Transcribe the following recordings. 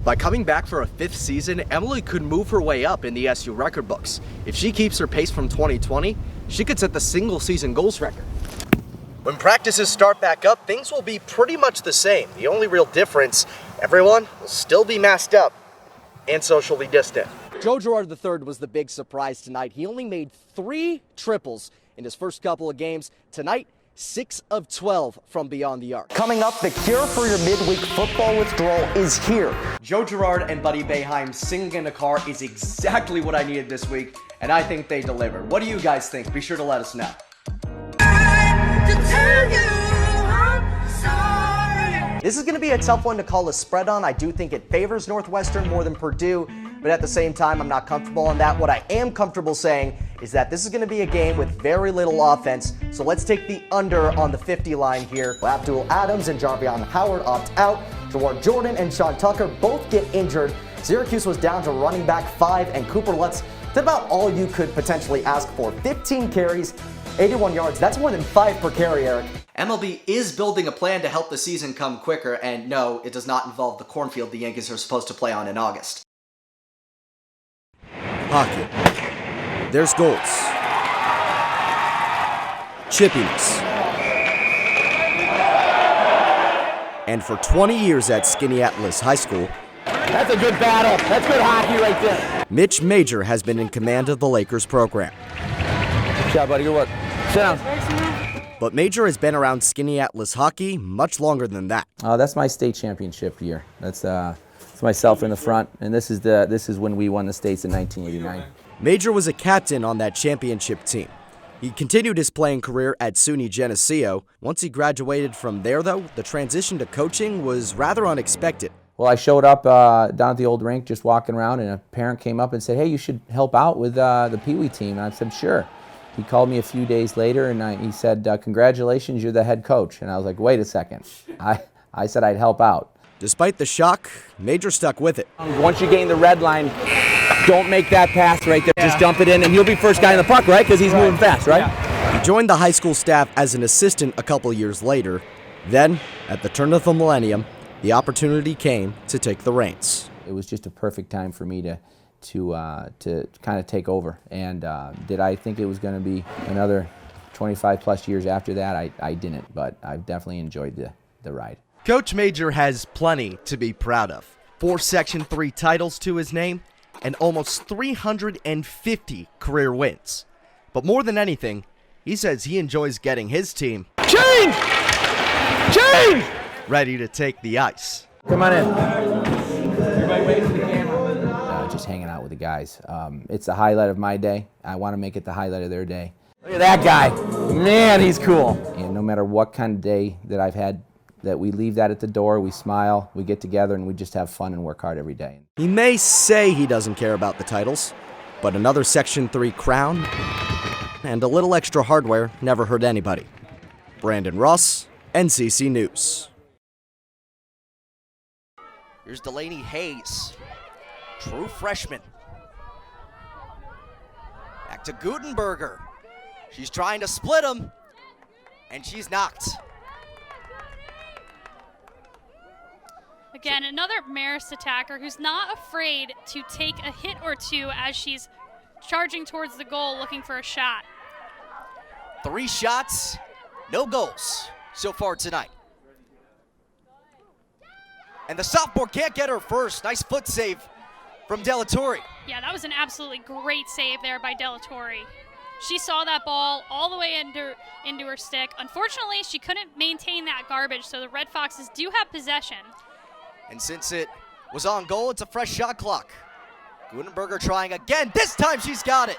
By coming back for a 5th season, Emily could move her way up in the SU record books. If she keeps her pace from 2020, she could set the single-season goals record. When practices start back up, things will be pretty much the same. The only real difference, everyone will still be masked up and socially distant. Joe Girard III was the big surprise tonight. He only made 3 triples in his first couple of games. Tonight, 6 of 12 from beyond the arc. Coming up, the cure for your midweek football withdrawal is here. Joe Girard and Buddy Boeheim singing in the car is exactly what I needed this week, and I think they delivered. What do you guys think? Be sure to let us know. This is going to be a tough one to call a spread on. I do think it favors Northwestern more than Purdue, but at the same time, I'm not comfortable on that. What I am comfortable saying is that this is going to be a game with very little offense, so let's take the under on the 50 line here. Abdul Adams and Jarvion Howard opt out. Jawar Jordan and Sean Tucker both get injured. Syracuse was down to running back 5, and Cooper Lutz did about all you could potentially ask for. 15 carries, 81 yards. That's more than 5 per carry, Eric. MLB is building a plan to help the season come quicker, and no, it does not involve the cornfield the Yankees are supposed to play on in August. Hockey. There's goals. Chippiness. And for 20 years at Skaneateles High School, that's a good battle. That's good hockey right there. Mitch Major has been in command of the Lakers program. Good job, buddy. Good work. Sit down. But Major has been around Skaneateles hockey much longer than that. That's my state championship year. That's myself in the front, and this is when we won the states in 1989. Major was a captain on that championship team. He continued his playing career at SUNY Geneseo. Once he graduated from there, though, the transition to coaching was rather unexpected. Well, I showed up down at the old rink, just walking around, and a parent came up and said, "Hey, you should help out with the Pee Wee team." And I said, "Sure." He called me a few days later, and he said, "Congratulations, you're the head coach." And I was like, "Wait a second." I said I'd help out. Despite the shock, Major stuck with it. Once you gain the red line, don't make that pass right there. Just dump it in, and you'll be first guy in the puck, right? Because he's moving fast, right? He joined the high school staff as an assistant a couple years later. Then, at the turn of the millennium, the opportunity came to take the reins. It was just a perfect time for me to kind of take over. And did I think it was going to be another 25 plus years after that? I didn't, but I've definitely enjoyed the ride. Coach Major has plenty to be proud of. 4 Section 3 titles to his name and almost 350 career wins. But more than anything, he says he enjoys getting his team Change! ready to take the ice. Come on in. Everybody wait for the camera. Just hanging out with the guys. It's the highlight of my day. I want to make it the highlight of their day. Look at that guy. Man, he's cool. And no matter what kind of day that I've had, that we leave that at the door, we smile, we get together, and we just have fun and work hard every day. He may say he doesn't care about the titles, but another Section 3 crown and a little extra hardware never hurt anybody. Brandon Ross, NCC News. Here's Delaney Hayes, true freshman. Back to Gutenberger. She's trying to split him, and she's knocked. Again, another Marist attacker who's not afraid to take a hit or two as she's charging towards the goal looking for a shot. 3 shots, no goals so far tonight. And the sophomore can't get her first. Nice foot save from Delatorre. Yeah, that was an absolutely great save there by Delatorre. She saw that ball all the way into her stick. Unfortunately, she couldn't maintain that garbage, so the Red Foxes do have possession. And since it was on goal, it's a fresh shot clock. Gutenberger trying again. This time she's got it.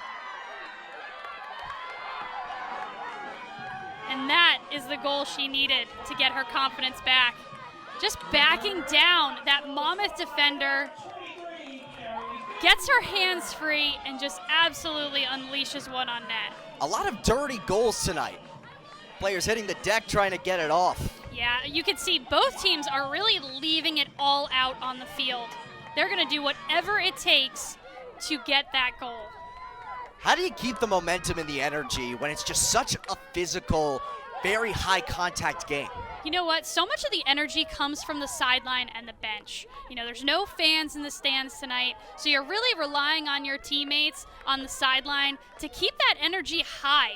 And that is the goal she needed to get her confidence back. Just backing down, that Monmouth defender gets her hands free and just absolutely unleashes one on net. A lot of dirty goals tonight. Players hitting the deck trying to get it off. Yeah, you can see both teams are really leaving it all out on the field. They're going to do whatever it takes to get that goal. How do you keep the momentum and the energy when it's just such a physical, very high contact game? You know what? So much of the energy comes from the sideline and the bench. You know, there's no fans in the stands tonight, so you're really relying on your teammates on the sideline to keep that energy high.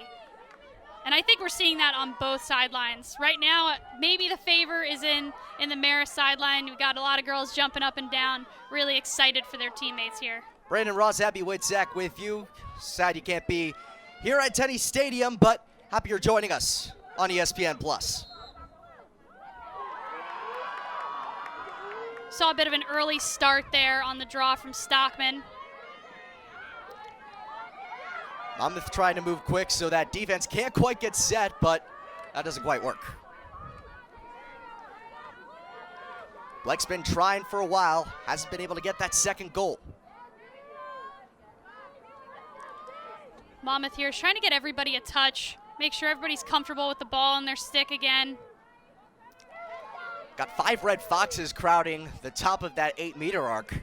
And I think we're seeing that on both sidelines. Right now, maybe the favor is in the Marist sideline. We've got a lot of girls jumping up and down, really excited for their teammates here. Brandon Ross, Abby Witzak with you. Sad you can't be here at Tenny Stadium, but happy you're joining us on ESPN+. Saw a bit of an early start there on the draw from Stockman. Monmouth trying to move quick so that defense can't quite get set, but that doesn't quite work. Blake's been trying for a while, hasn't been able to get that second goal. Monmouth here is trying to get everybody a touch, make sure everybody's comfortable with the ball on their stick again. Got 5 Red Foxes crowding the top of that 8-meter arc.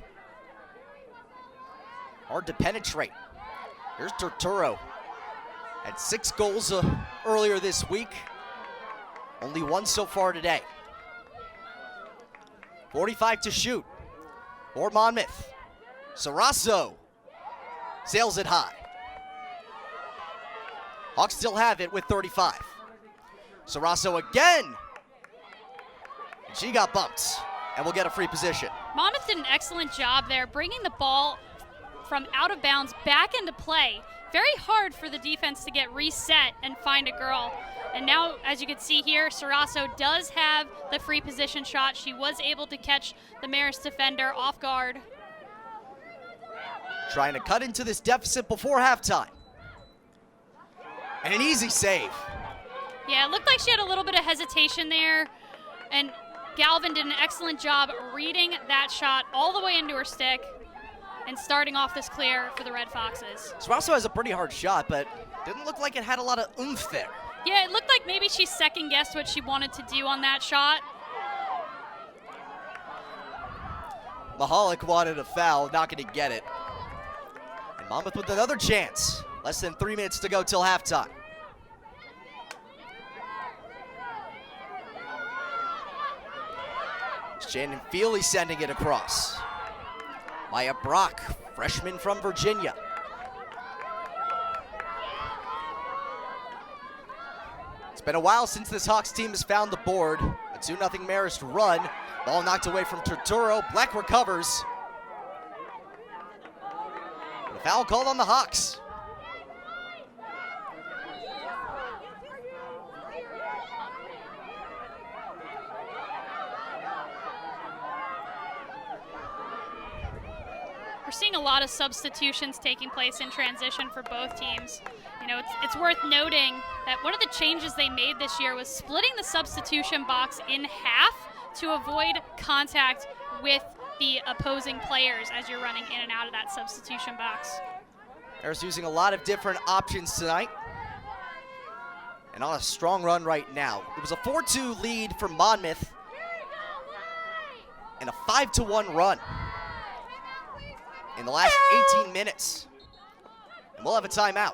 Hard to penetrate. Here's Turturro. Had 6 goals earlier this week. Only 1 so far today. 45 to shoot for Monmouth. Sarasso sails it high. Hawks still have it with 35. Sarasso again. And she got bumped, and we'll get a free position. Monmouth did an excellent job there, bringing the ball from out of bounds back into play. Very hard for the defense to get reset and find a girl. And now, as you can see here, Sarasso does have the free position shot. She was able to catch the Marist defender off guard. Trying to cut into this deficit before halftime. And an easy save. Yeah, it looked like she had a little bit of hesitation there. And Galvin did an excellent job reading that shot all the way into her stick and starting off this clear for the Red Foxes. Sarasso has a pretty hard shot, but didn't look like it had a lot of oomph there. Yeah, it looked like maybe she second-guessed what she wanted to do on that shot. Mahalik wanted a foul, not going to get it. And Monmouth with another chance. Less than 3 minutes to go till halftime. Shannon Feely sending it across. Maya Brock, freshman from Virginia. It's been a while since this Hawks team has found the board. A 2-0 Marist run. Ball knocked away from Turturro. Black recovers. The foul called on the Hawks. We're seeing a lot of substitutions taking place in transition for both teams. You know, it's worth noting that one of the changes they made this year was splitting the substitution box in half to avoid contact with the opposing players as you're running in and out of that substitution box. Harris using a lot of different options tonight. And on a strong run right now. It was a 4-2 lead for Monmouth. And a 5-1 run in the last 18 minutes. And we'll have a timeout.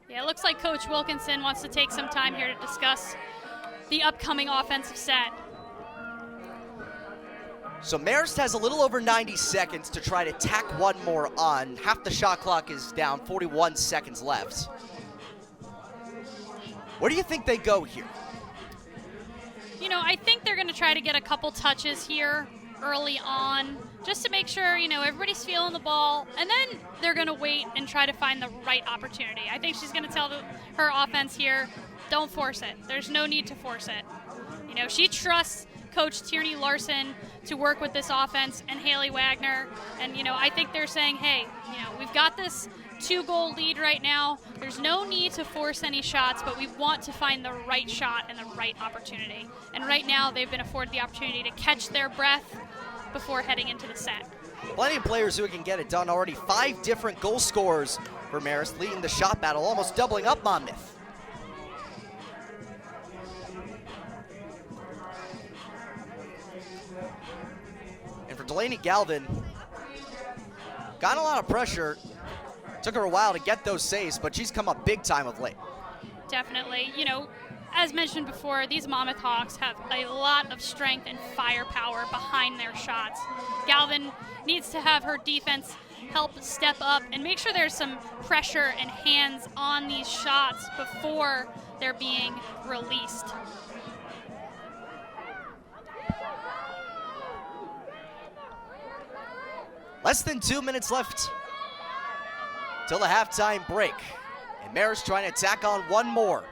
Yeah, it looks like Coach Wilkinson wants to take some time here to discuss the upcoming offensive set. So Marist has a little over 90 seconds to try to tack one more on. Half the shot clock is down, 41 seconds left. Where do you think they go here? You know, I think they're going to try to get a couple touches here early on, just to make sure, you know, everybody's feeling the ball, and then they're going to wait and try to find the right opportunity. I think she's going to tell her offense here, don't force it. There's no need to force it. You know, she trusts Coach Tierney Larson to work with this offense and Haley Wagner, and, you know, I think they're saying, hey, you know, we've got this 2-goal lead right now. There's no need to force any shots, but we want to find the right shot and the right opportunity. And right now, they've been afforded the opportunity to catch their breath before heading into the set. Plenty of players who can get it done already. 5 different goal scorers for Marist, leading the shot battle, almost doubling up Monmouth. And for Delaney Galvin, got a lot of pressure. Took her a while to get those saves, but she's come up big time of late. Definitely. You know, as mentioned before, these Monmouth Hawks have a lot of strength and firepower behind their shots. Galvin needs to have her defense help step up and make sure there's some pressure and hands on these shots before they're being released. Less than 2 minutes left till the halftime break. And Maris trying to tack on one more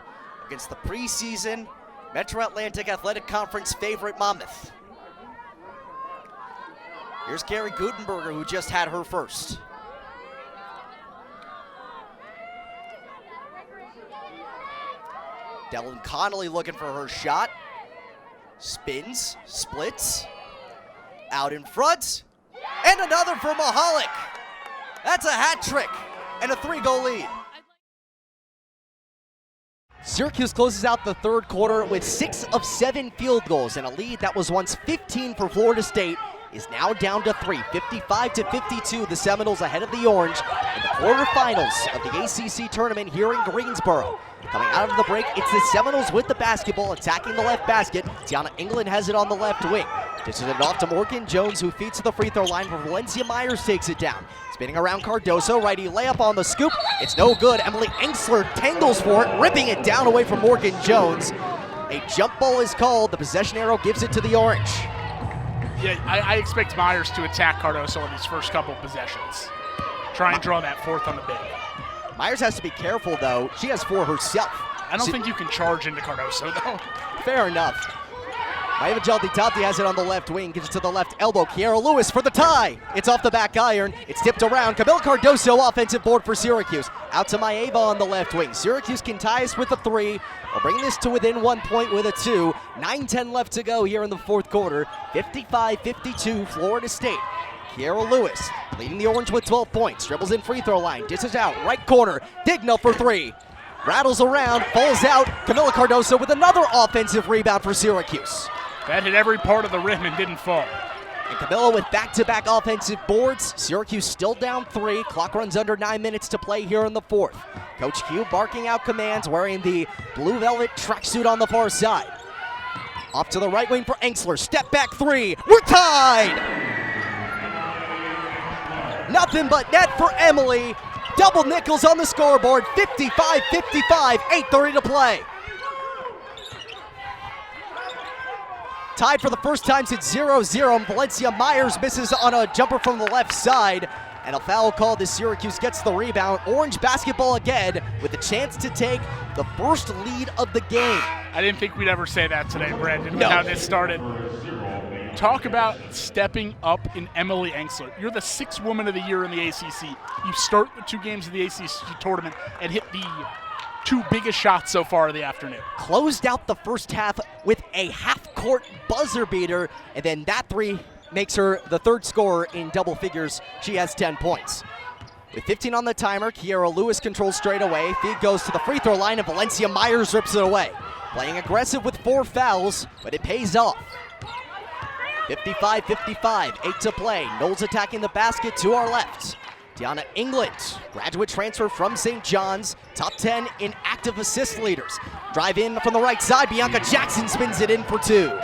against the preseason Metro Atlantic Athletic Conference favorite Monmouth. Here's Carrie Gutenberger, who just had her first. Dylan Connolly looking for her shot. Spins, splits, out in front, and another for Mahalik. That's a hat trick and a 3-goal lead. Syracuse closes out the third quarter with 6 of 7 field goals, and a lead that was once 15 for Florida State is now down to 3. 55-52, the Seminoles ahead of the Orange in the quarterfinals of the ACC tournament here in Greensboro. Coming out of the break, it's the Seminoles with the basketball, attacking the left basket. Tiana England has it on the left wing. Dishes it off to Morgan Jones, who feeds to the free throw line, where Valencia Myers takes it down. Spinning around Cardoso, righty layup on the scoop. It's no good. Emily Engsler tangles for it, ripping it down away from Morgan Jones. A jump ball is called. The possession arrow gives it to the Orange. Yeah, I expect Myers to attack Cardoso in his first couple possessions. Try and draw that fourth on the big. Myers has to be careful, though. She has 4 herself. I don't think you can charge into Cardoso, though. Fair enough. Maeva Jaldi-Tati has it on the left wing, gives it to the left elbow. Kiara Lewis for the tie. It's off the back iron. It's tipped around. Camille Cardoso, offensive board for Syracuse. Out to Maeva on the left wing. Syracuse can tie us with a 3. We'll bring this to within 1 point with a 2. 9:10 left to go here in the fourth quarter. 55-52, Florida State. Kiara Lewis leading the Orange with 12 points. Dribbles in free throw line. Dishes out. Right corner. Digna for 3. Rattles around. Falls out. Camilla Cardoso with another offensive rebound for Syracuse. That hit every part of the rim and didn't fall. And Camilla with back-to-back offensive boards. Syracuse still down 3. Clock runs under 9 minutes to play here in the fourth. Coach Q barking out commands, wearing the blue velvet tracksuit on the far side. Off to the right wing for Engsler. Step back 3. We're tied! Nothing but net for Emily. Double nickels on the scoreboard. 55-55. 8:30 to play. Tied for the first time since 0-0. Valencia Myers misses on a jumper from the left side. And a foul called as Syracuse gets the rebound. Orange basketball again with a chance to take the first lead of the game. I didn't think we'd ever say that today, Brandon, with No. how this started. Talk about stepping up in Emily Engsler. You're the 6th woman of the year in the ACC. You start the 2 games of the ACC tournament and hit the 2 biggest shots so far of the afternoon. Closed out the first half with a half-court buzzer beater, and then that 3 makes her the 3rd scorer in double figures. She has 10 points. With 15 on the timer, Kiara Lewis controls straight away. Feed goes to the free throw line, and Valencia Myers rips it away. Playing aggressive with 4 fouls, but it pays off. 55-55, 8 to play. Knowles attacking the basket to our left. Tiana England, graduate transfer from St. John's, top 10 in active assist leaders. Drive in from the right side, Bianca Jackson spins it in for 2.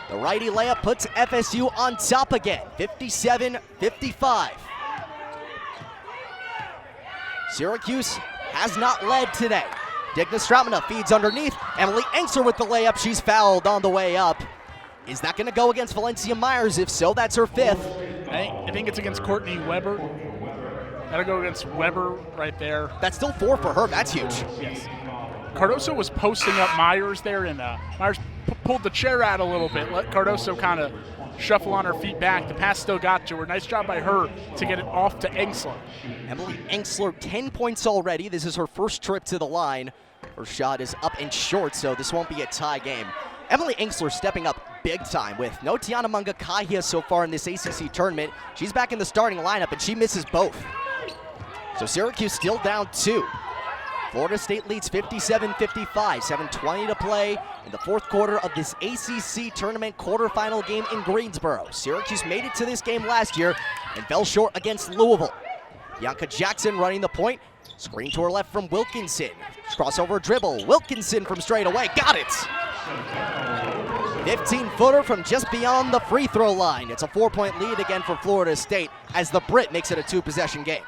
The righty layup puts FSU on top again, 57-55. Syracuse has not led today. Digna Stratmana feeds underneath. Emily Engsler with the layup. She's fouled on the way up. Is that going to go against Valencia Myers? If so, that's her 5th. I think it's against Courtney Weber. That'll go against Weber right there. That's still 4 for her. That's huge. Yes. Cardoso was posting up Myers there, and Myers pulled the chair out a little bit. Let Cardoso kind of shuffle on her feet back. The pass still got to her. Nice job by her to get it off to Engsler. Emily Engsler, 10 points already. This is her first trip to the line. Her shot is up and short, so this won't be a tie game. Emily Engsler stepping up big time with no Tiana Mangakahia so far in this ACC tournament. She's back in the starting lineup, and she misses both. So Syracuse still down 2. Florida State leads 57-55, 7:20 to play in the fourth quarter of this ACC tournament quarterfinal game in Greensboro. Syracuse made it to this game last year and fell short against Louisville. Bianca Jackson running the point. Screen to her left from Wilkinson. Crossover dribble. Wilkinson from straight away. Got it. 15-footer from just beyond the free throw line. It's a 4-point lead again for Florida State as the Brit makes it a 2-possession game.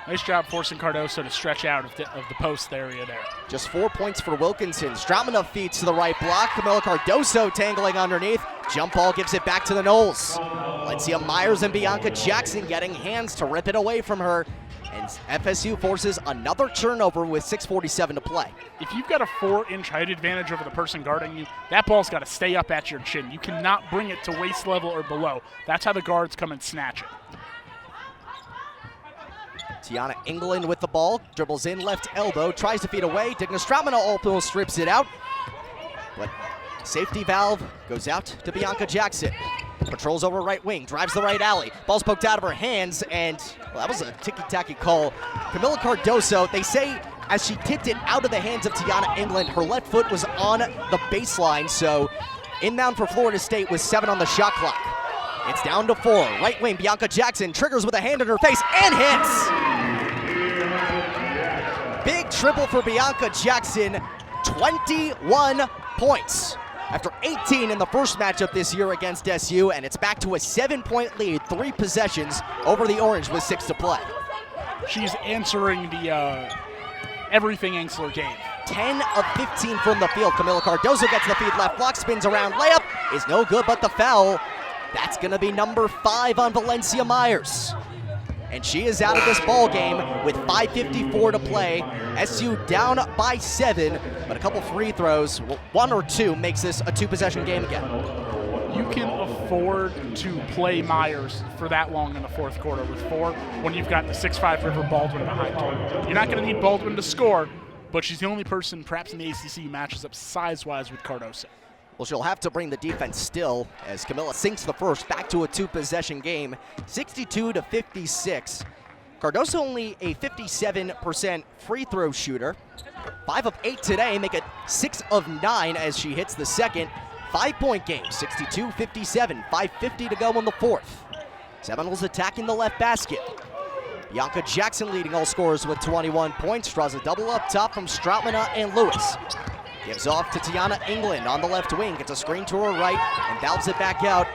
Nice job forcing Cardoso to stretch out of the post area there. Just 4 points for Wilkinson. Strautmann feeds to the right block. Camila Cardoso tangling underneath. Jump ball gives it back to the Noles. Valencia Myers and Bianca Jackson getting hands to rip it away from her. And FSU forces another turnover with 6:47 to play. If you've got a 4-inch height advantage over the person guarding you, that ball's got to stay up at your chin. You cannot bring it to waist level or below. That's how the guards come and snatch it. Tiana England with the ball, dribbles in, left elbow, tries to feed away. Digna Strautmann almost strips it out, but safety valve goes out to Bianca Jackson. Patrols over right wing, drives the right alley. Ball's poked out of her hands, and well, that was a ticky-tacky call. Camila Cardoso, they say as she kicked it out of the hands of Tiana England, her left foot was on the baseline, so inbound for Florida State with 7 on the shot clock. It's down to 4. Right wing, Bianca Jackson triggers with a hand in her face and hits. Big triple for Bianca Jackson, 21 points. After 18 in the first matchup this year against SU, and it's back to a 7-point lead, 3 possessions over the Orange with 6 to play. She's answering the everything Angsler gave. 10 of 15 from the field. Camila Cardoso gets the feed left block, spins around, layup is no good, but the foul. That's going to be number 5 on Valencia Myers. And she is out of this ball game with 5:54 to play. SU down by 7, but a couple free throws, 1 or 2, makes this a 2-possession game again. You can afford to play Myers for that long in the fourth quarter with 4 when you've got the 6'5" River Baldwin behind you. You're not going to need Baldwin to score, but she's the only person perhaps in the ACC who matches up size-wise with Cardoso. Well, she'll have to bring the defense still as Camila sinks the first, back to a 2-possession game, 62-56. Cardoso only a 57% free throw shooter. 5 of 8 today, make it 6 of 9 as she hits the second. 5-point game, 62-57, 5:50 to go in the fourth. Seminoles attacking the left basket. Bianca Jackson leading all scorers with 21 points, draws a double up top from Strautmann and Lewis. Gives off to Tiana England on the left wing, gets a screen to her right, and valves it back out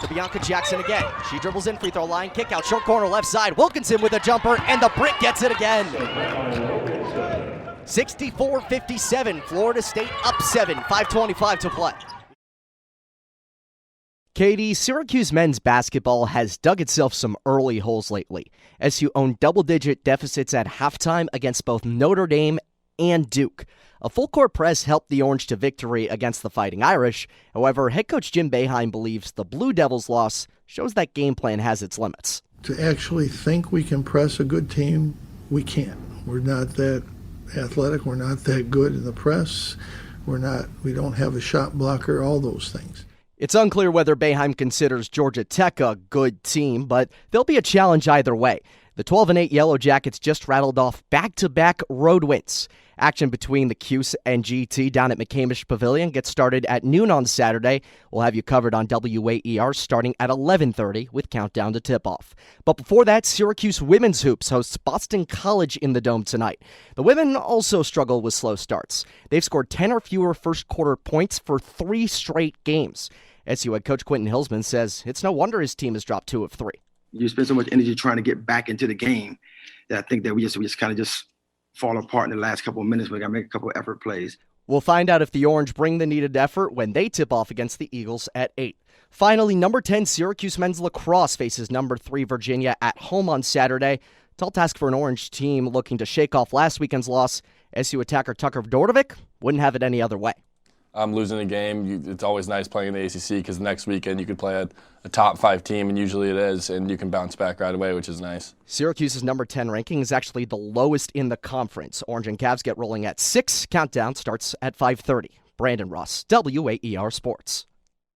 to Bianca Jackson again. She dribbles in, free throw line, kick out, short corner left side. Wilkinson with a jumper, and the Brit gets it again. 64-57, Florida State up 7, 5:25 to play. Katie, Syracuse men's basketball has dug itself some early holes lately. SU owned double-digit deficits at halftime against both Notre Dame and Duke. A full-court press helped the Orange to victory against the Fighting Irish. However, head coach Jim Boeheim believes the Blue Devils' loss shows that game plan has its limits. To actually think we can press a good team, we can't. We're not that athletic. We're not that good in the press. We don't have a shot blocker, all those things. It's unclear whether Boeheim considers Georgia Tech a good team, but there'll be a challenge either way. The 12-8 Yellow Jackets just rattled off back-to-back road wins. Action between the Cuse and GT down at McCamish Pavilion gets started at noon on Saturday. We'll have you covered on WAER starting at 11:30 with countdown to tip-off. But before that, Syracuse women's hoops hosts Boston College in the Dome tonight. The women also struggle with slow starts. They've scored 10 or fewer first-quarter points for 3 straight games. SU head coach Quentin Hillsman says it's no wonder his team has dropped 2 of 3. You spend so much energy trying to get back into the game that I think that we just kind of fall apart in the last couple of minutes. We got to make a couple of effort plays. We'll find out if the Orange bring the needed effort when they tip off against the Eagles at 8. Finally, number 10 Syracuse men's lacrosse faces number 3 Virginia at home on Saturday. Tall task for an Orange team looking to shake off last weekend's loss. SU attacker Tucker Dordovic wouldn't have it any other way. I'm losing a game. It's always nice playing in the ACC because next weekend you could play a top 5 team, and usually it is, and you can bounce back right away, which is nice. Syracuse's number 10 ranking is actually the lowest in the conference. Orange and Cavs get rolling at 6. Countdown starts at 5:30. Brandon Ross, WAER Sports.